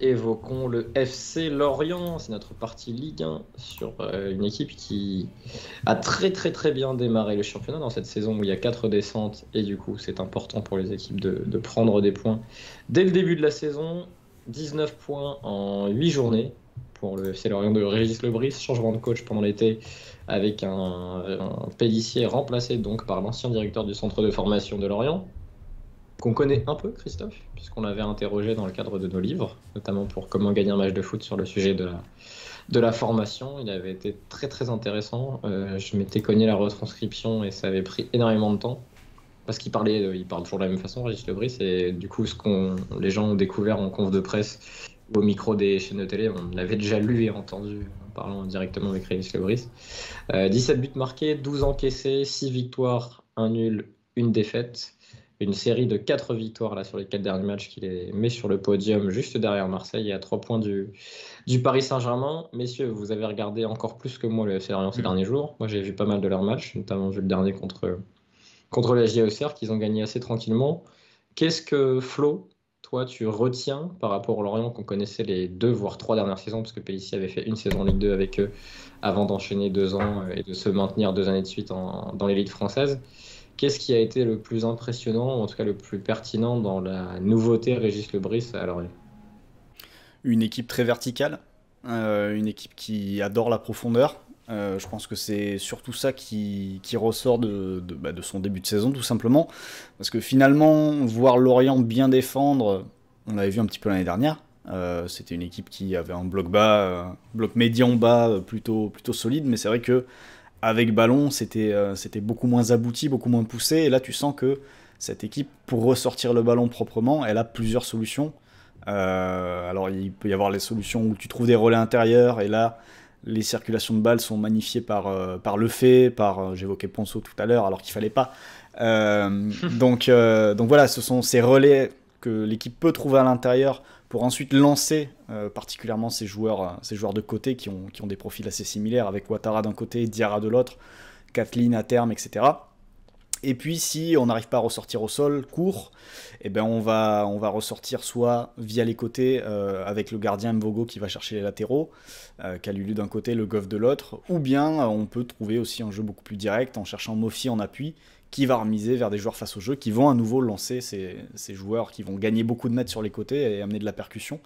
Évoquons le FC Lorient, c'est notre partie Ligue 1 sur une équipe qui a très très très bien démarré le championnat dans cette saison où il y a 4 descentes et du coup c'est important pour les équipes de prendre des points. Dès le début de la saison, 19 points en 8 journées pour le FC Lorient de Régis Lebris, changement de coach pendant l'été avec un Pélissier remplacé donc par l'ancien directeur du centre de formation de Lorient qu'on connaît un peu, Christophe, puisqu'on l'avait interrogé dans le cadre de nos livres, notamment pour comment gagner un match de foot sur le sujet de la formation. Il avait été très très intéressant. Je m'étais cogné la retranscription et ça avait pris énormément de temps. Parce il parle toujours de la même façon, Régis Lebris, et du coup, les gens ont découvert en conf de presse ou au micro des chaînes de télé, on l'avait déjà lu et entendu en parlant directement avec Régis Lebris. 17 buts marqués, 12 encaissés, 6 victoires, un nul, une défaite. Une série de 4 victoires là, sur les 4 derniers matchs qui les met sur le podium juste derrière Marseille et à 3 points du Paris Saint-Germain. Messieurs, vous avez regardé encore plus que moi le FC Lorient ces derniers jours. Moi, j'ai vu pas mal de leurs matchs, notamment vu le dernier contre la JA Auxerre, qu'ils ont gagné assez tranquillement. Qu'est-ce que Flo, toi, tu retiens par rapport au Lorient qu'on connaissait les 2 voire 3 dernières saisons, parce que Pellissier avait fait une saison en Ligue 2 avec eux avant d'enchaîner 2 ans et de se maintenir 2 années de suite dans l'élite française. Qu'est-ce qui a été le plus impressionnant, ou en tout cas le plus pertinent dans la nouveauté Régis Lebris à Lorient? Une équipe très verticale, une équipe qui adore la profondeur. Je pense que c'est surtout ça qui ressort de son début de saison, tout simplement. Parce que finalement, voir Lorient bien défendre, on l'avait vu un petit peu l'année dernière. C'était une équipe qui avait un bloc bas, bloc médian bas plutôt solide, mais c'est vrai que avec ballon, c'était beaucoup moins abouti, beaucoup moins poussé. Et là, tu sens que cette équipe, pour ressortir le ballon proprement, elle a plusieurs solutions. Alors, il peut y avoir les solutions où tu trouves des relais intérieurs, et là, les circulations de balles sont magnifiées par le fait, j'évoquais Ponceau tout à l'heure, alors qu'il fallait pas. Donc voilà, ce sont ces relais que l'équipe peut trouver à l'intérieur pour ensuite lancer particulièrement ces joueurs de côté qui ont des profils assez similaires, avec Ouattara d'un côté, Diarra de l'autre, Kathleen à terme, etc. Et puis si on n'arrive pas à ressortir au sol court, eh ben on va ressortir soit via les côtés avec le gardien Mvogo qui va chercher les latéraux, Kalulu d'un côté, Le Goff de l'autre, ou bien on peut trouver aussi un jeu beaucoup plus direct en cherchant Mofi en appui qui va remiser vers des joueurs face au jeu qui vont à nouveau lancer ces joueurs qui vont gagner beaucoup de mètres sur les côtés et amener de la percussion.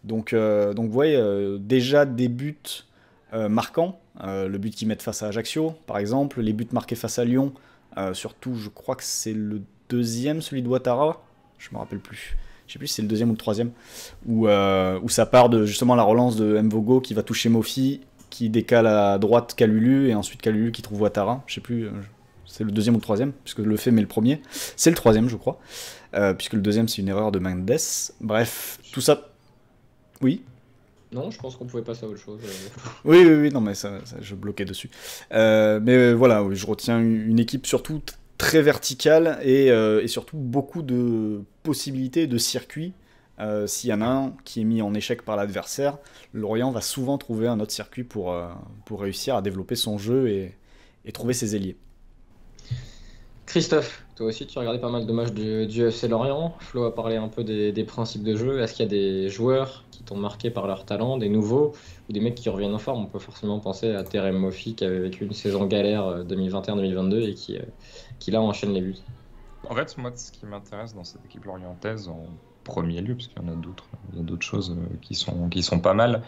Donc vous voyez, déjà des buts marquants, le but qu'ils mettent face à Ajaccio par exemple, les buts marqués face à Lyon. Surtout, je crois que c'est le deuxième, celui de Ouattara. Je me rappelle plus. Je sais plus si c'est le deuxième ou le troisième. Où ça part de justement la relance de Mvogo qui va toucher Mofi, qui décale à droite Kalulu, et ensuite Kalulu qui trouve Ouattara. Je sais plus. C'est le deuxième ou le troisième, puisque le fait met le premier. C'est le troisième, je crois. Puisque le deuxième, c'est une erreur de Mendes. Bref, tout ça. Oui. Non, je pense qu'on pouvait passer à autre chose. Oui, non, mais ça, je bloquais dessus. Mais voilà, oui, je retiens une équipe surtout très verticale et surtout beaucoup de possibilités de circuits. S'il y en a un qui est mis en échec par l'adversaire, Lorient va souvent trouver un autre circuit pour réussir à développer son jeu et trouver ses ailiers. Christophe, toi aussi, tu as regardé pas mal de matchs du FC Lorient. Flo a parlé un peu des principes de jeu. Est-ce qu'il y a des joueurs qui t'ont marqué par leur talent, des nouveaux, ou des mecs qui reviennent en forme? On peut forcément penser à Terem Moffi qui avait vécu une saison galère 2021-2022 et qui là enchaîne les buts. En fait, moi, ce qui m'intéresse dans cette équipe lorientaise, en premier lieu, parce qu'il y en a d'autres, il y a d'autres choses qui sont pas mal,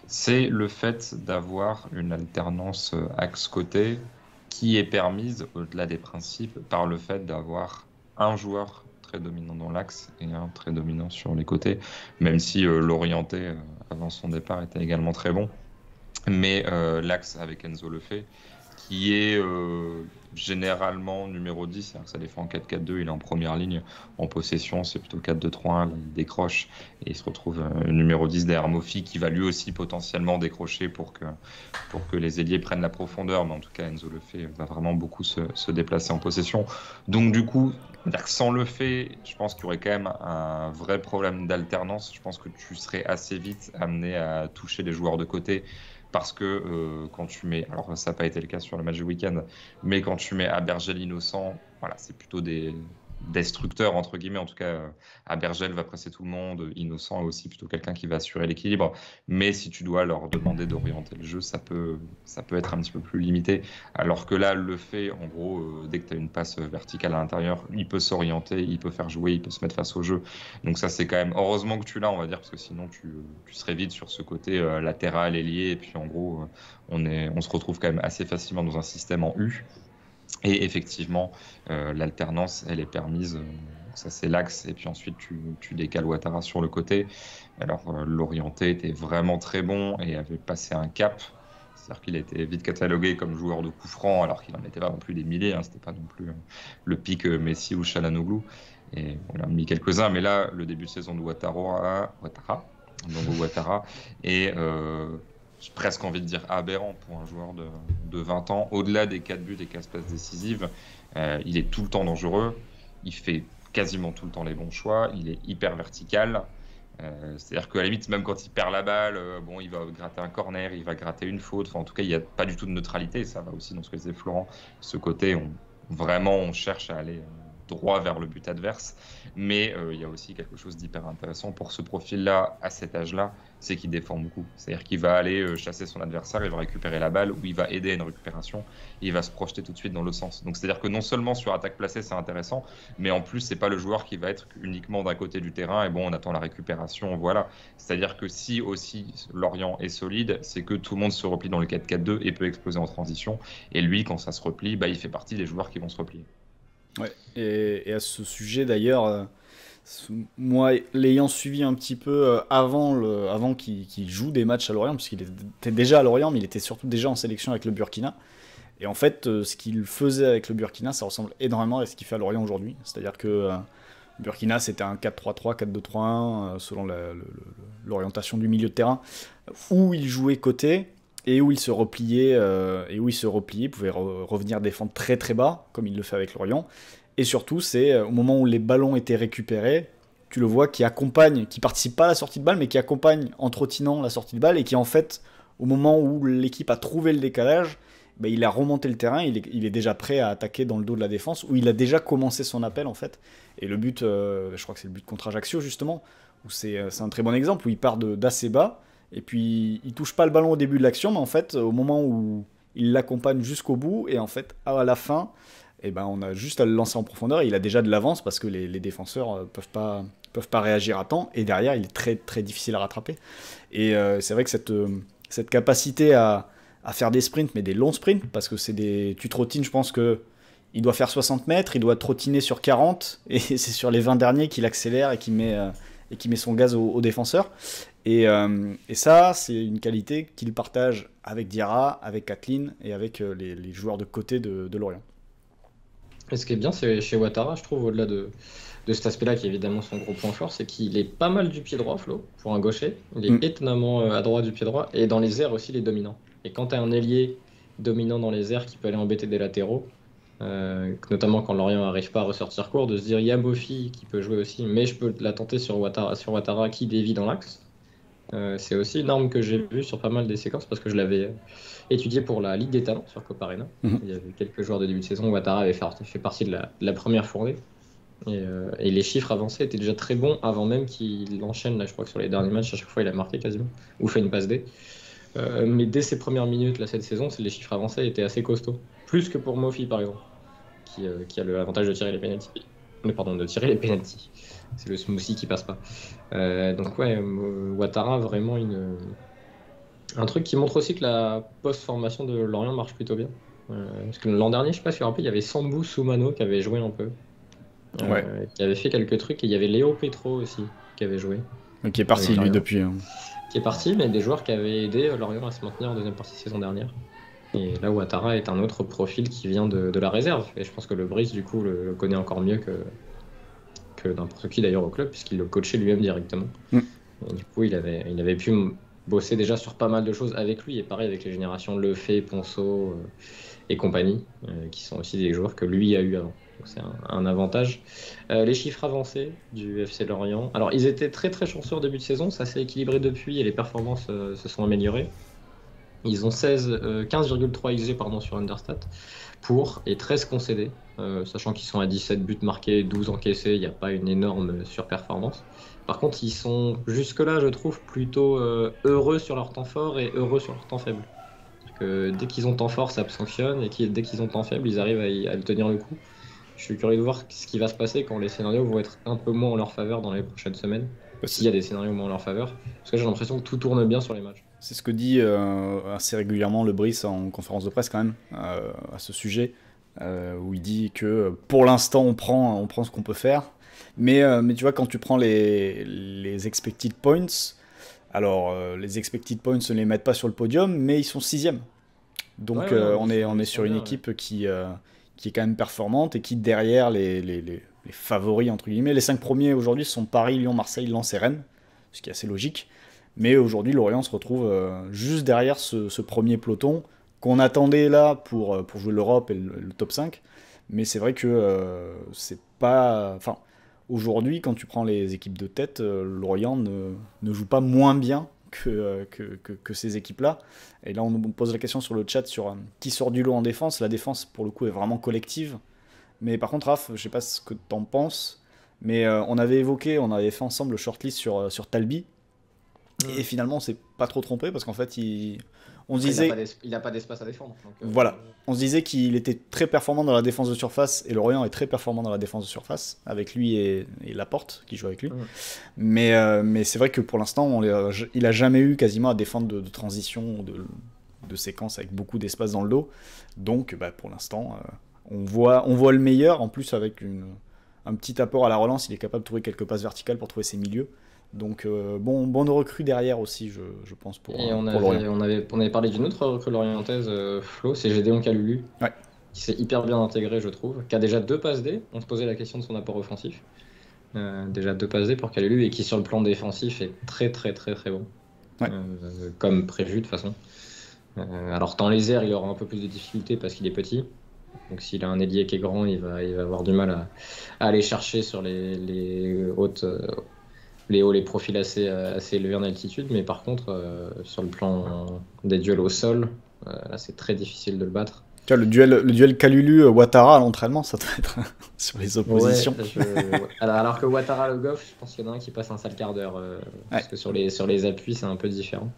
c'est le fait d'avoir une alternance axe-côté qui est permise, au-delà des principes, par le fait d'avoir un joueur très dominant dans l'axe et un très dominant sur les côtés, même si l'orienté, avant son départ, était également très bon. Mais l'axe avec Enzo Lefebvre, qui est généralement numéro 10, c'est-à-dire que ça défend en 4-4-2, il est en première ligne, en possession c'est plutôt 4-2-3-1, il décroche et il se retrouve numéro 10 derrière Mofi qui va lui aussi potentiellement décrocher pour que les ailiers prennent la profondeur, mais en tout cas Enzo Lefebvre va vraiment beaucoup se déplacer en possession. Donc du coup, sans Lefebvre, je pense qu'il y aurait quand même un vrai problème d'alternance, je pense que tu serais assez vite amené à toucher les joueurs de côté. Parce que quand tu mets, alors ça n'a pas été le cas sur le match du week-end, mais quand tu mets Abergel innocent, voilà, c'est plutôt des destructeur, entre guillemets. En tout cas, Abergel va presser tout le monde. Innocent est aussi plutôt quelqu'un qui va assurer l'équilibre. Mais si tu dois leur demander d'orienter le jeu, ça peut être un petit peu plus limité. Alors que là, le fait, en gros, dès que tu as une passe verticale à l'intérieur, il peut s'orienter, il peut faire jouer, il peut se mettre face au jeu. Donc ça, c'est quand même... Heureusement que tu l'as, on va dire, parce que sinon, tu serais vite sur ce côté latéral, ailier. Et puis, en gros, on se retrouve quand même assez facilement dans un système en U. Et effectivement, l'alternance, elle est permise. Ça, c'est l'axe. Et puis ensuite, tu décales Ouattara sur le côté. Alors, l'orienté était vraiment très bon et avait passé un cap. C'est-à-dire qu'il a été vite catalogué comme joueur de coup franc, alors qu'il n'en mettait pas non plus des milliers. Hein. C'était pas non plus le pic Messi ou Çalhanoğlu. Et on a mis quelques-uns. Mais là, le début de saison de Ouattara, et j'ai presque envie de dire aberrant pour un joueur de 20 ans. Au-delà des 4 buts et 4 passes décisives, il est tout le temps dangereux. Il fait quasiment tout le temps les bons choix. Il est hyper vertical. C'est-à-dire qu'à la limite, même quand il perd la balle, il va gratter un corner, il va gratter une faute. Enfin, en tout cas, il n'y a pas du tout de neutralité. Ça va aussi dans ce que disait Florent. Ce côté, on cherche à aller droit vers le but adverse. Mais il y a aussi quelque chose d'hyper intéressant pour ce profil-là, à cet âge-là, c'est qu'il défend beaucoup. C'est-à-dire qu'il va aller chasser son adversaire, il va récupérer la balle, ou il va aider à une récupération, et il va se projeter tout de suite dans l'autre sens. Donc c'est-à-dire que non seulement sur attaque placée, c'est intéressant, mais en plus, c'est pas le joueur qui va être uniquement d'un côté du terrain, et on attend la récupération, voilà. C'est-à-dire que si aussi Lorient est solide, c'est que tout le monde se replie dans le 4-4-2 et peut exploser en transition. Et lui, quand ça se replie, il fait partie des joueurs qui vont se replier. Ouais, et à ce sujet d'ailleurs, moi l'ayant suivi un petit peu avant qu'il joue des matchs à Lorient, puisqu'il était déjà à Lorient, mais il était surtout déjà en sélection avec le Burkina. Et en fait, ce qu'il faisait avec le Burkina, ça ressemble énormément à ce qu'il fait à Lorient aujourd'hui. C'est-à-dire que Burkina, c'était un 4-3-3, 4-2-3-1, selon l'orientation du milieu de terrain, où il jouait côté. Et où il se repliait, pouvait revenir défendre très très bas, comme il le fait avec Lorient. Et surtout, c'est au moment où les ballons étaient récupérés, tu le vois qui participe pas à la sortie de balle, mais qui accompagne en trottinant la sortie de balle, et qui en fait, au moment où l'équipe a trouvé le décalage, il a remonté le terrain, il est déjà prêt à attaquer dans le dos de la défense, où il a déjà commencé son appel en fait. Et le but, je crois que c'est le but contre Ajaccio justement, où c'est un très bon exemple, où il part d'assez bas, et puis il touche pas le ballon au début de l'action, mais en fait au moment où il l'accompagne jusqu'au bout, et en fait à la fin, on a juste à le lancer en profondeur, et il a déjà de l'avance parce que les défenseurs peuvent pas réagir à temps, et derrière il est très très difficile à rattraper. Et c'est vrai que cette capacité à faire des sprints, mais des longs sprints, parce que tu trottines, je pense que il doit faire 60 mètres, il doit trottiner sur 40, et c'est sur les 20 derniers qu'il accélère et qui met son gaz aux défenseurs. Et ça, c'est une qualité qu'il partage avec Diarra, avec Kathleen et avec les joueurs de côté de Lorient. Et ce qui est bien, c'est chez Ouattara, je trouve, au-delà de cet aspect-là, qui est évidemment son gros point fort, c'est qu'il est pas mal du pied droit, Flo, pour un gaucher. Il est étonnamment à droit du pied droit, et dans les airs aussi, il est dominant. Et quand tu as un ailier dominant dans les airs qui peut aller embêter des latéraux, notamment quand Lorient n'arrive pas à ressortir court, de se dire il y a Bofi qui peut jouer aussi, mais je peux la tenter sur Ouattara qui dévie dans l'axe. C'est aussi une arme que j'ai vue sur pas mal des séquences, parce que je l'avais étudié pour la Ligue des Talents sur Copa Arena. Il y avait quelques joueurs de début de saison où Ouattara avait fait partie de la première fournée. Et les chiffres avancés étaient déjà très bons avant même qu'il enchaîne. Là, je crois que sur les derniers matchs, à chaque fois il a marqué quasiment, ou fait une passe D. Mais dès ses premières minutes là, cette saison, les chiffres avancés étaient assez costauds. Plus que pour Mofi par exemple, qui a l'avantage de tirer les pénaltys. De tirer les pénaltys. C'est le smoothie qui passe pas. Donc ouais, Ouattara, vraiment un truc qui montre aussi que la post-formation de Lorient marche plutôt bien. Parce que l'an dernier, je sais pas si vous vous rappelez, il y avait Sambou Soumano qui avait joué un peu. Qui avait fait quelques trucs, et il y avait Léo Petro aussi qui avait joué. Qui est parti lui depuis. Qui est parti, mais des joueurs qui avaient aidé Lorient à se maintenir en deuxième partie de saison dernière. Et là, Ouattara est un autre profil qui vient de la réserve. Et je pense que le Brice, du coup, le connaît encore mieux que n'importe qui d'ailleurs au club, puisqu'il le coachait lui-même directement. Et du coup, il avait pu bosser déjà sur pas mal de choses avec lui, et pareil avec les générations Lefebvre, Ponceau et compagnie, qui sont aussi des joueurs que lui a eu avant. Donc c'est un avantage. Les chiffres avancés du FC Lorient. Alors, ils étaient très très chanceux au début de saison, ça s'est équilibré depuis et les performances se sont améliorées. Ils ont 15,3 XG sur Understat et 13 concédés. sachant qu'ils sont à 17 buts marqués, 12 encaissés, il n'y a pas une énorme surperformance. Par contre, ils sont jusque-là, je trouve, plutôt heureux sur leur temps fort et heureux sur leur temps faible. C'est-à-dire que dès qu'ils ont temps fort, ça sanctionne, et dès qu'ils ont temps faible, ils arrivent à le tenir le coup. Je suis curieux de voir ce qui va se passer quand les scénarios vont être un peu moins en leur faveur dans les prochaines semaines. S'il y a des scénarios moins en leur faveur. Parce que j'ai l'impression que tout tourne bien sur les matchs. C'est ce que dit assez régulièrement le Brice en conférence de presse quand même, à ce sujet, où il dit que pour l'instant on prend ce qu'on peut faire. Mais tu vois, quand tu prends les expected points, alors les expected points ne les mettent pas sur le podium, mais ils sont 6e. Donc on est sur une équipe qui est quand même performante et qui, derrière les favoris, entre guillemets, les 5 premiers aujourd'hui sont Paris, Lyon, Marseille, Lens et Rennes, ce qui est assez logique. Mais aujourd'hui, Lorient se retrouve juste derrière ce premier peloton qu'on attendait là pour jouer l'Europe et le top 5. Mais c'est vrai que c'est pas... Enfin, aujourd'hui, quand tu prends les équipes de tête, Lorient ne joue pas moins bien que ces équipes-là. Et là, on nous pose la question sur le chat sur qui sort du lot en défense. La défense, pour le coup, est vraiment collective. Mais par contre, Raph, je sais pas ce que t'en penses, mais on avait fait ensemble le shortlist sur Talbi. Et finalement, on s'est pas trop trompé parce qu'en fait, on se disait... Il n'a pas d'espace à défendre. Donc, voilà. On se disait qu'il était très performant dans la défense de surface et Lorient est très performant dans la défense de surface avec lui et Laporte qui joue avec lui. Mais c'est vrai que pour l'instant, il a jamais eu quasiment à défendre de transition, de séquence avec beaucoup d'espace dans le dos. Donc, pour l'instant, on voit le meilleur. En plus, avec un petit apport à la relance, il est capable de trouver quelques passes verticales pour trouver ses milieux. Donc bonne recrue derrière aussi, je pense, pour Lorient. On avait parlé d'une autre recrue lorientaise, Flo, c'est Gédéon Kalulu, qui s'est hyper bien intégré, je trouve, qui a déjà 2 passes D. On se posait la question de son apport offensif. Déjà 2 passes D pour Kalulu, et qui sur le plan défensif est très très très très bon. Comme prévu de toute façon. Alors dans les airs, il aura un peu plus de difficultés parce qu'il est petit. Donc s'il a un ailier qui est grand, il va avoir du mal à aller chercher sur les hautes... les profils assez élevés en altitude, mais par contre, sur le plan des duels au sol, là c'est très difficile de le battre. Tu vois, le duel Kalulu-Ouattara à l'entraînement, ça doit être sur les oppositions. Alors que Ouattara, le Goff, je pense qu'il y en a un qui passe un sale quart d'heure, parce que sur les appuis, c'est un peu différent.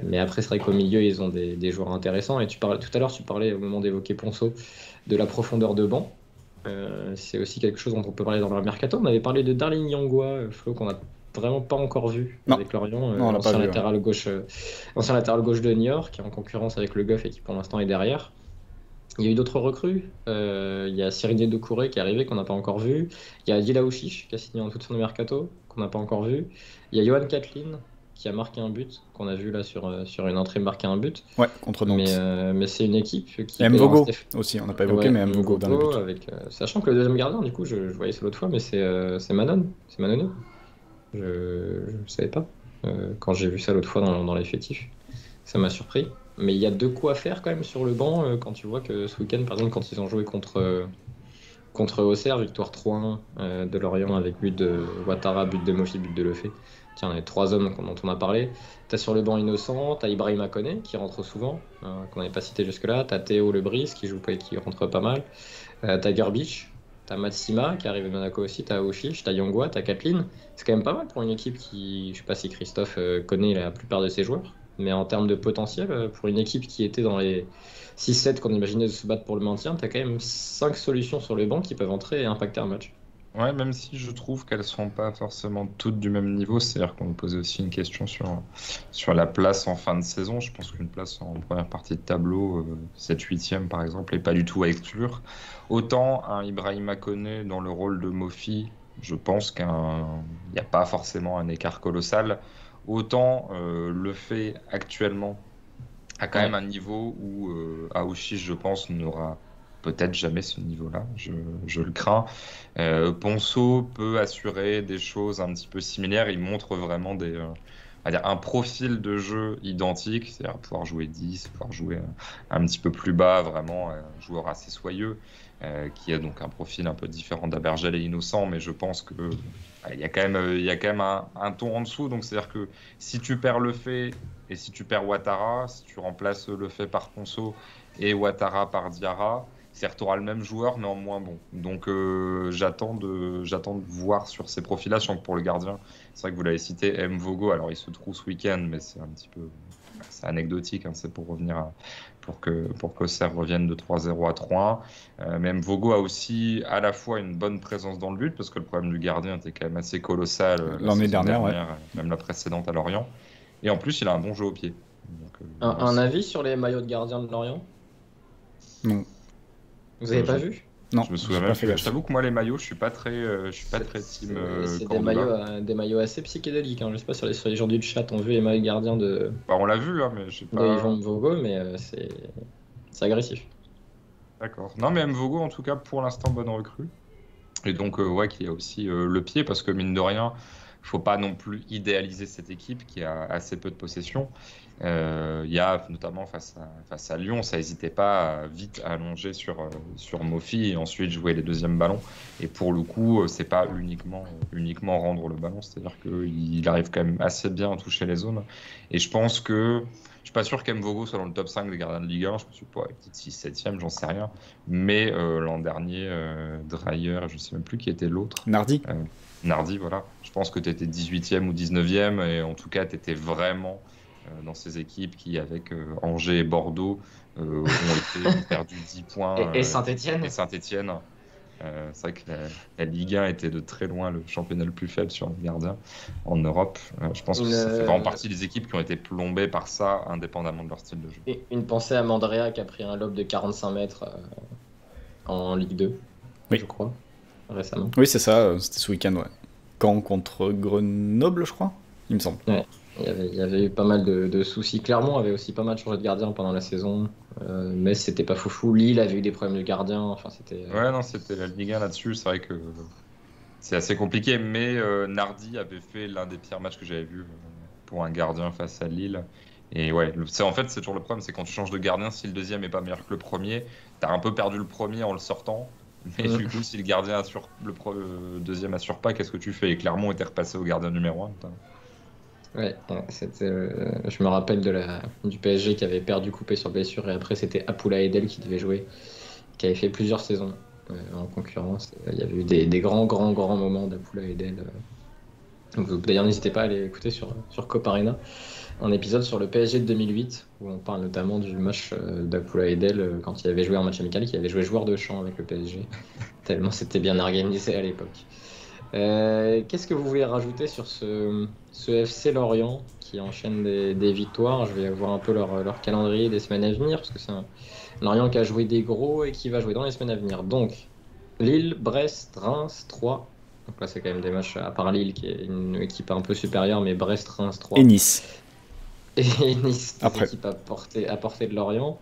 Mais après, c'est vrai qu'au milieu, ils ont des joueurs intéressants. Et tout à l'heure, tu parlais, au moment d'évoquer Ponceau, de la profondeur de banc. C'est aussi quelque chose dont on peut parler dans le mercato. On avait parlé de Darling Yangwa, Flo, qu'on n'a vraiment pas encore vu avec Lorient, ancien latéral gauche de Niort, qui est en concurrence avec le Goff et qui pour l'instant est derrière. Il y a eu d'autres recrues. Il y a Cyril Doucouré qui est arrivé, qu'on n'a pas encore vu. Il y a Adil Aouchiche qui a signé en toute fin de mercato, qu'on n'a pas encore vu. Il y a Johan Kathleen qui a marqué un but, qu'on a vu là sur une entrée marquer un but. Ouais, contre Nantes. Mais c'est une équipe qui... Mvogo aussi, on n'a pas évoqué, mais Mvogo dans le but. Avec, sachant que le deuxième gardien, du coup, je voyais ça l'autre fois, mais c'est Manon. C'est Manonnet. Je ne savais pas. Quand j'ai vu ça l'autre fois dans l'effectif, ça m'a surpris. Mais il y a de quoi faire quand même sur le banc, quand tu vois que ce week-end, par exemple, quand ils ont joué contre Auxerre, victoire 3-1 de Lorient avec but de Ouattara, but de Mofi, but de Lefebvre. Tiens, les 3 hommes dont on a parlé. T'as sur le banc Innocent, t'as Ibrahima Koné qui rentre souvent, qu'on n'avait pas cité jusque-là. T'as Théo Lebris qui rentre pas mal. T'as Gerbic, t'as Matsima qui arrive de Monaco aussi, t'as Oshich, t'as Yangwa, t'as Kathleen. C'est quand même pas mal pour une équipe qui, je sais pas si Christophe connaît la plupart de ses joueurs, mais en termes de potentiel, pour une équipe qui était dans les 6-7 qu'on imaginait de se battre pour le maintien, t'as quand même 5 solutions sur le banc qui peuvent entrer et impacter un match. Ouais, même si je trouve qu'elles sont pas forcément toutes du même niveau, c'est-à-dire qu'on me posait aussi une question sur la place en fin de saison. Je pense qu'une place en première partie de tableau, 7-8e par exemple, n'est pas du tout à exclure. Autant un Ibrahima Koné dans le rôle de Mofi, je pense qu'il n'y a pas forcément un écart colossal. Autant le fait actuellement a quand même un niveau où Aouchiche, je pense, n'aura peut-être jamais ce niveau-là, je le crains. Ponceau peut assurer des choses un petit peu similaires. Il montre vraiment un profil de jeu identique, c'est-à-dire pouvoir jouer 10, pouvoir jouer un petit peu plus bas, vraiment un joueur assez soyeux, qui a donc un profil un peu différent d'Abergel et Innocent, mais je pense que il y a quand même un ton en dessous. Donc c'est-à-dire que si tu perds Lefebvre et si tu perds Ouattara, si tu remplaces Lefebvre par Ponceau et Ouattara par Diarra, certes, tu auras le même joueur, mais en moins bon. Donc, j'attends de voir sur ces profils-là. Je sens que pour le gardien, c'est vrai que vous l'avez cité, Mvogo. Alors, il se trouve ce week-end, mais c'est un petit peu c'est anecdotique. Hein, c'est pour revenir pour que Serre revienne de 3-0 à 3-1. Mais Mvogo a aussi à la fois une bonne présence dans le but, parce que le problème du gardien était quand même assez colossal l'année dernière, même la précédente à Lorient. Et en plus, il a un bon jeu au pied. Donc, Un avis sur les maillots de gardien de Lorient? Non. Vous avez pas vu? Non, je me souviens j'ai même pas fait plus. gaffe. Je t'avoue que moi, les maillots, je suis pas très team C'est des Cordoba. maillots assez psychédéliques. Hein. Je sais pas sur les gens du chat ont vu les maillots de gardien Bah, on l'a vu, hein, mais je sais de pas. Yvan Mvogo, mais c'est agressif. D'accord. Non, mais Mvogo, en tout cas, pour l'instant, bonne recrue. Et donc, ouais, qui a aussi le pied, parce que mine de rien, faut pas non plus idéaliser cette équipe qui a assez peu de possession. Il y a notamment face à Lyon, ça n'hésitait pas à vite allonger sur Mofi et ensuite jouer les deuxièmes ballons. Et pour le coup, c'est pas uniquement rendre le ballon, c'est-à-dire qu'il arrive quand même assez bien à toucher les zones. Et je pense que je suis pas sûr qu'Mvogo soit dans le top 5 des gardiens de Ligue 1, je me suis pas, peut-être 6-7e, j'en sais rien. Mais l'an dernier, Dreyer, je sais même plus qui était l'autre. Nardi, voilà. Je pense que tu étais 18e ou 19e, et en tout cas, tu étais vraiment dans ces équipes qui, avec Angers et Bordeaux, ont perdu 10 points. Et Saint-Etienne. Et Saint-Etienne. C'est vrai que la Ligue 1 était de très loin le championnat le plus faible sur les gardiens en Europe. Je pense que ça fait vraiment partie des équipes qui ont été plombées par ça, indépendamment de leur style de jeu. Et une pensée à Mandrea qui a pris un lob de 45 mètres en Ligue 2, oui. Je crois, récemment. Oui, c'est ça, c'était ce week-end, ouais. Caen contre Grenoble, je crois, il me semble. Ouais. Il y avait eu pas mal de soucis. Clermont avait aussi pas mal changé de gardien pendant la saison, mais c'était pas foufou. Lille avait eu des problèmes de gardien. Enfin, c'était. Ouais, non, c'était la Ligue 1 là-dessus. C'est vrai que c'est assez compliqué, mais Nardi avait fait l'un des pires matchs que j'avais vu pour un gardien face à Lille. Et ouais, en fait, c'est toujours le problème, c'est quand tu changes de gardien, si le deuxième est pas meilleur que le premier, t'as un peu perdu le premier en le sortant. Mais du coup, si le gardien assure le deuxième assure pas, qu'est-ce que tu fais? Et Clermont était repassé au gardien numéro 1. Ouais, c'était. Je me rappelle du PSG qui avait perdu coupé sur blessure, et après c'était Apoula Edel qui devait jouer, qui avait fait plusieurs saisons en concurrence. Il y avait eu des grands moments d'Apoula Edel. D'ailleurs, n'hésitez pas à aller écouter sur Cop Arena un épisode sur le PSG de 2008 où on parle notamment du match d'Apoula Edel quand il avait joué en match amical, qui avait joué joueur de champ avec le PSG, tellement c'était bien organisé à l'époque. Qu'est-ce que vous voulez rajouter sur ce FC Lorient qui enchaîne des victoires? Je vais voir un peu leur calendrier des semaines à venir, parce que c'est un Lorient qui a joué des gros et qui va jouer dans les semaines à venir. Donc, Lille, Brest, Reims, 3. Donc là, c'est quand même des matchs, à part Lille qui est une équipe un peu supérieure, mais Brest, Reims, 3. Et Nice. Et Nice, des équipes à portée de Lorient.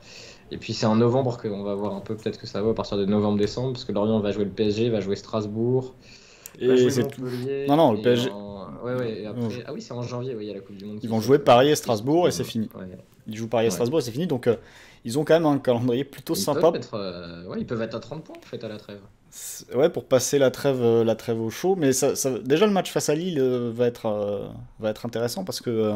Et puis c'est en novembre qu'on va voir un peu, peut-être que ça va à partir de novembre-décembre, parce que Lorient va jouer le PSG, va jouer Strasbourg. Et c'est tout. Non, le PSG. Ouais, et après... Ah oui, c'est en janvier, il y a la Coupe du Monde. Ils vont jouer Paris et Strasbourg et c'est fini. Ouais. Ils jouent Paris et Strasbourg et c'est fini, donc ils ont quand même un calendrier plutôt sympa. Ils peuvent être à 30 points en fait à la trêve. Ouais, pour passer la trêve au chaud, mais déjà le match face à Lille va être intéressant, parce que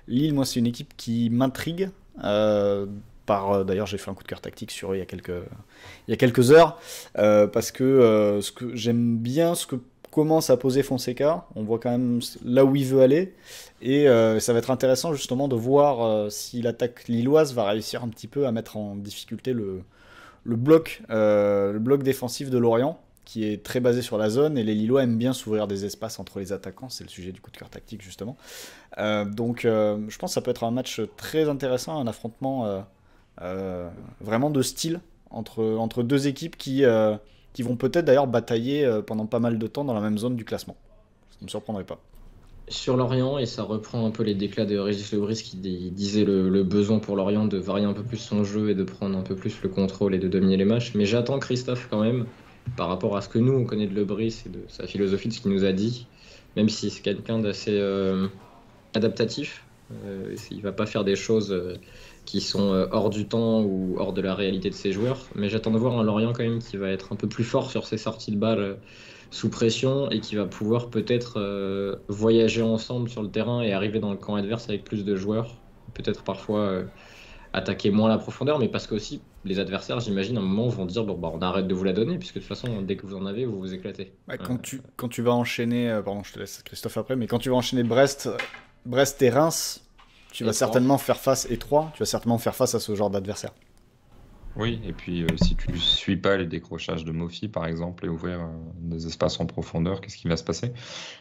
Lille, moi, c'est une équipe qui m'intrigue. D'ailleurs, j'ai fait un coup de cœur tactique sur eux il y a quelques heures, parce que ce que j'aime bien, ce que commence à poser Fonseca, on voit quand même là où il veut aller, et ça va être intéressant justement de voir si l'attaque lilloise va réussir un petit peu à mettre en difficulté le bloc défensif de Lorient, qui est très basé sur la zone, et les Lillois aiment bien s'ouvrir des espaces entre les attaquants, c'est le sujet du coup de cœur tactique justement. Donc je pense que ça peut être un match très intéressant, un affrontement vraiment de style entre deux équipes qui vont peut-être d'ailleurs batailler pendant pas mal de temps dans la même zone du classement. Ça ne me surprendrait pas. Sur Lorient, et ça reprend un peu les déclats de Régis Lebris qui disait le besoin pour Lorient de varier un peu plus son jeu et de prendre un peu plus le contrôle et de dominer les matchs. Mais j'attends Christophe quand même, par rapport à ce que nous on connaît de Lebris et de sa philosophie, de ce qu'il nous a dit, même si c'est quelqu'un d'assez adaptatif. Il va pas faire des choses qui sont hors du temps ou hors de la réalité de ses joueurs, mais j'attends de voir un Lorient quand même qui va être un peu plus fort sur ses sorties de balles sous pression, et qui va pouvoir peut-être voyager ensemble sur le terrain et arriver dans le camp adverse avec plus de joueurs, peut-être parfois attaquer moins la profondeur, mais parce que aussi les adversaires, j'imagine, à un moment, vont dire bon, bah, on arrête de vous la donner, puisque de toute façon, dès que vous en avez, vous vous éclatez. Quand tu vas enchaîner, pardon, je te laisse Christophe après, mais quand tu vas enchaîner Brest et Reims, tu vas certainement faire face, et Troyes, tu vas certainement faire face à ce genre d'adversaire. Oui, et puis si tu ne suis pas les décrochages de Mofi, par exemple, et ouvrir des espaces en profondeur, qu'est-ce qui va se passer?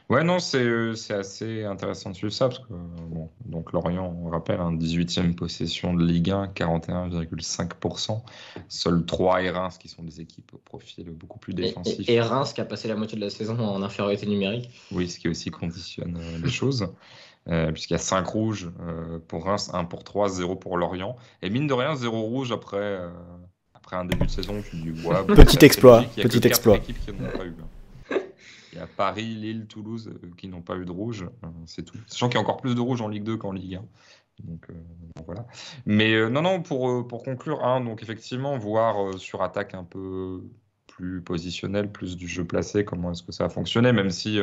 Ouais, non, c'est assez intéressant de suivre ça, parce que, bon, donc Lorient, on rappelle, 18e possession de Ligue 1, 41,5%. Seuls 3 et Reims, qui sont des équipes au profil beaucoup plus défensif. Et Reims, qui a passé la moitié de la saison en infériorité numérique. Oui, ce qui aussi conditionne les choses. Puisqu'il y a 5 rouges pour Reims, 1 pour 3, 0 pour Lorient. Et mine de rien, 0 rouge après un début de saison. Tu dis, ouais, petit exploit. Il y a que 4 équipes qui n'ont pas eu. Il y a Paris, Lille, Toulouse qui n'ont pas eu de rouge. C'est tout. Sachant qu'il y a encore plus de rouge en Ligue 2 qu'en Ligue 1. Donc voilà. Mais non, pour conclure, donc effectivement, voir sur attaque un peu plus positionnel, plus du jeu placé, comment est-ce que ça a fonctionné, même si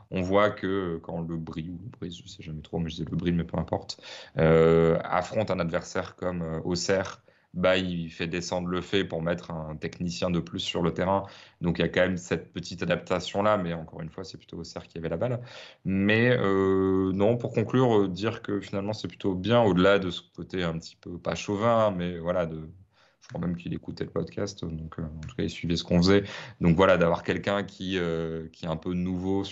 on voit que quand le Brie, ou le Brise, je sais jamais trop, mais je dis le Brie, mais peu importe, affronte un adversaire comme Auxerre, bah, il fait descendre le fait pour mettre un technicien de plus sur le terrain. Donc il y a quand même cette petite adaptation-là, mais encore une fois, c'est plutôt Auxerre qui avait la balle. Mais non, pour conclure, dire que finalement c'est plutôt bien, au-delà de ce côté un petit peu, pas chauvin, mais voilà, je crois même qu'il écoutait le podcast, donc en tout cas il suivait ce qu'on faisait. Donc voilà, d'avoir quelqu'un qui est un peu nouveau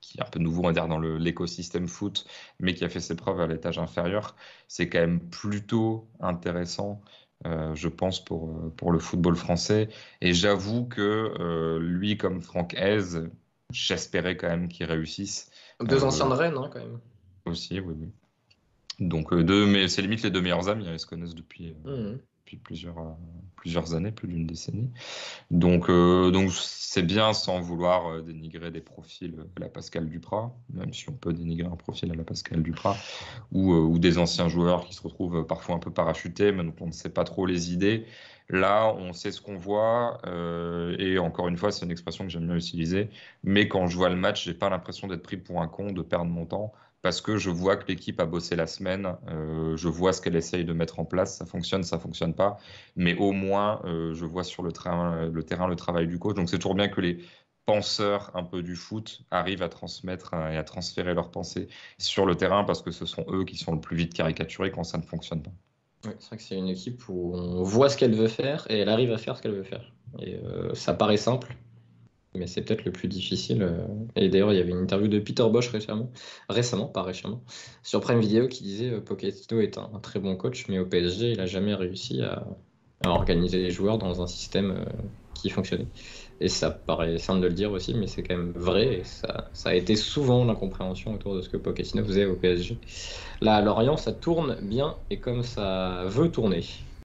qui est un peu nouveau, on va dire, dans l'écosystème foot, mais qui a fait ses preuves à l'étage inférieur, c'est quand même plutôt intéressant, je pense, pour le football français. Et j'avoue que lui, comme Franck Hez, j'espérais quand même qu'il réussisse. 2 anciens de Rennes, quand même. Aussi, oui, oui. Donc, mais c'est limite les 2 meilleurs amis, ils se connaissent depuis plusieurs années, plus d'une décennie. Donc c'est bien sans vouloir dénigrer des profils à la Pascal Duprat, même si on peut dénigrer un profil à la Pascal Duprat, ou des anciens joueurs qui se retrouvent parfois un peu parachutés, mais dont on ne sait pas trop les idées. Là, on sait ce qu'on voit, et encore une fois, c'est une expression que j'aime bien utiliser, mais quand je vois le match, j'ai pas l'impression d'être pris pour un con, de perdre mon temps, parce que je vois que l'équipe a bossé la semaine, je vois ce qu'elle essaye de mettre en place, ça fonctionne pas, mais au moins je vois sur le terrain le travail du coach. Donc c'est toujours bien que les penseurs un peu du foot arrivent à transmettre et à transférer leurs pensées sur le terrain, parce que ce sont eux qui sont le plus vite caricaturés quand ça ne fonctionne pas. Oui, c'est vrai que c'est une équipe où on voit ce qu'elle veut faire et elle arrive à faire ce qu'elle veut faire. Et ça paraît simple, mais c'est peut-être le plus difficile. Et d'ailleurs, il y avait une interview de Peter Bosz pas récemment, sur Prime Video qui disait Pochettino est un très bon coach, mais au PSG, il n'a jamais réussi à organiser les joueurs dans un système qui fonctionnait. Et ça paraît simple de le dire aussi, mais c'est quand même vrai. Et ça a été souvent l'incompréhension autour de ce que Pochettino faisait au PSG. Là, à Lorient, ça tourne bien et comme ça veut tourner.